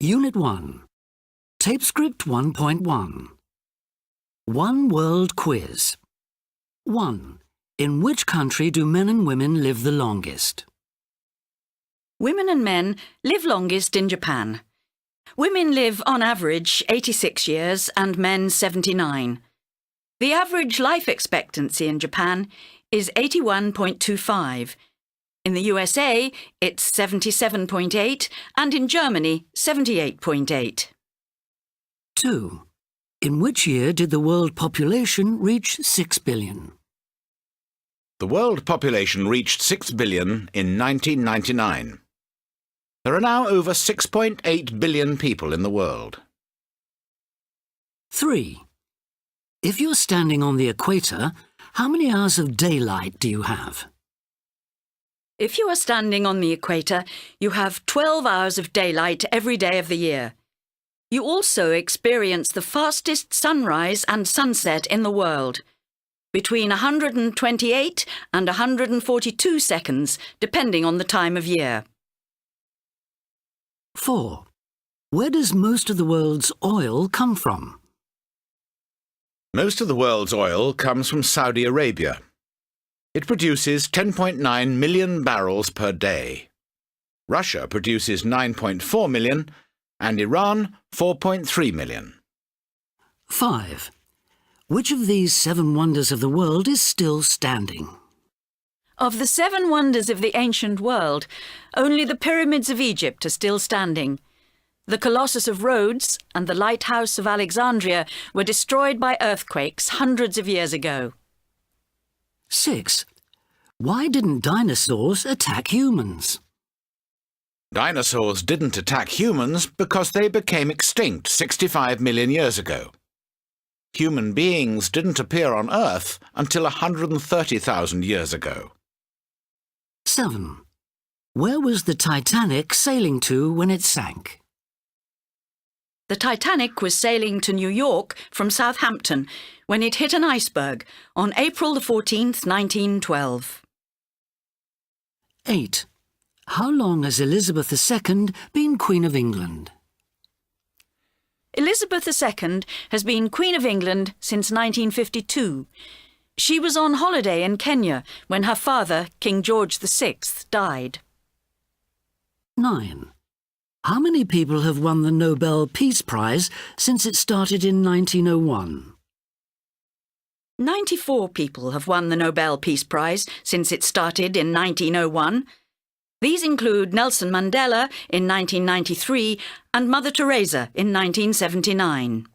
Unit 1. Tapescript 1.1. One World Quiz. 1. In which country do men and women live the longest? Women and men live longest in Japan. Women live on average 86 years and men 79. The average life expectancy in Japan is 81.25. In the USA, it's 77.8 and in Germany, 78.8. 2. In which year did the world population reach 6 billion? The world population reached 6 billion in 1999. There are now over 6.8 billion people in the world. 3. If you're standing on the equator, how many hours of daylight do you have? If you are standing on the equator, you have 12 hours of daylight every day of the year. You also experience the fastest sunrise and sunset in the world, between 128 and 142 seconds, depending on the time of year. 4. Where does most of the world's oil come from? Most of the world's oil comes from Saudi Arabia. It produces 10.9 million barrels per day. Russia produces 9.4 million and Iran 4.3 million. 5. Which of these 7 wonders of the world is still standing? Of the 7 wonders of the ancient world, only the pyramids of Egypt are still standing. The Colossus of Rhodes and the Lighthouse of Alexandria were destroyed by earthquakes hundreds of years ago. 6. Why didn't dinosaurs attack humans? Dinosaurs didn't attack humans because they became extinct 65 million years ago. Human beings didn't appear on Earth until 130,000 years ago. 7. Where was the Titanic sailing to when it sank? The Titanic was sailing to New York from Southampton when it hit an iceberg on April 14, 1912. 8. How long has Elizabeth II been Queen of England? Elizabeth II has been Queen of England since 1952. She was on holiday in Kenya when her father, King George VI, died. 9. How many people have won the Nobel Peace Prize since it started in 1901? 94 people have won the Nobel Peace Prize since it started in 1901. These include Nelson Mandela in 1993 and Mother Teresa in 1979.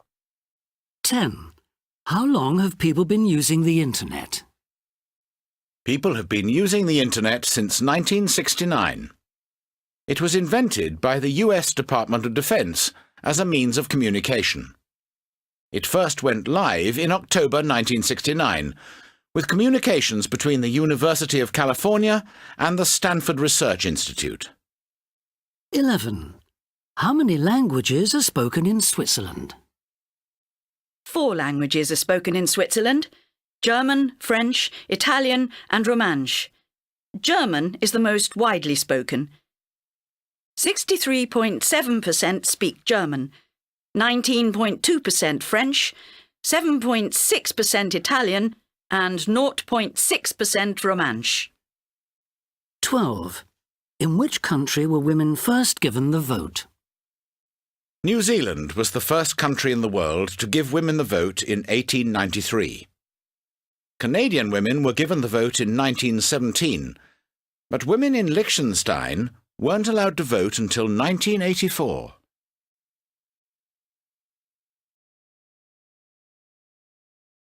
10. How long have people been using the Internet? People have been using the Internet since 1969. It was invented by the US Department of Defense as a means of communication. It first went live in October 1969, with communications between the University of California and the Stanford Research Institute. 11. How many languages are spoken in Switzerland? 4 languages are spoken in Switzerland: German, French, Italian and Romansh. German is the most widely spoken. 63.7% speak German, 19.2% French, 7.6% Italian and 0.6% Romansh. 12. In which country were women first given the vote? New Zealand was the first country in the world to give women the vote in 1893. Canadian women were given the vote in 1917, but women in Liechtenstein weren't allowed to vote until 1984.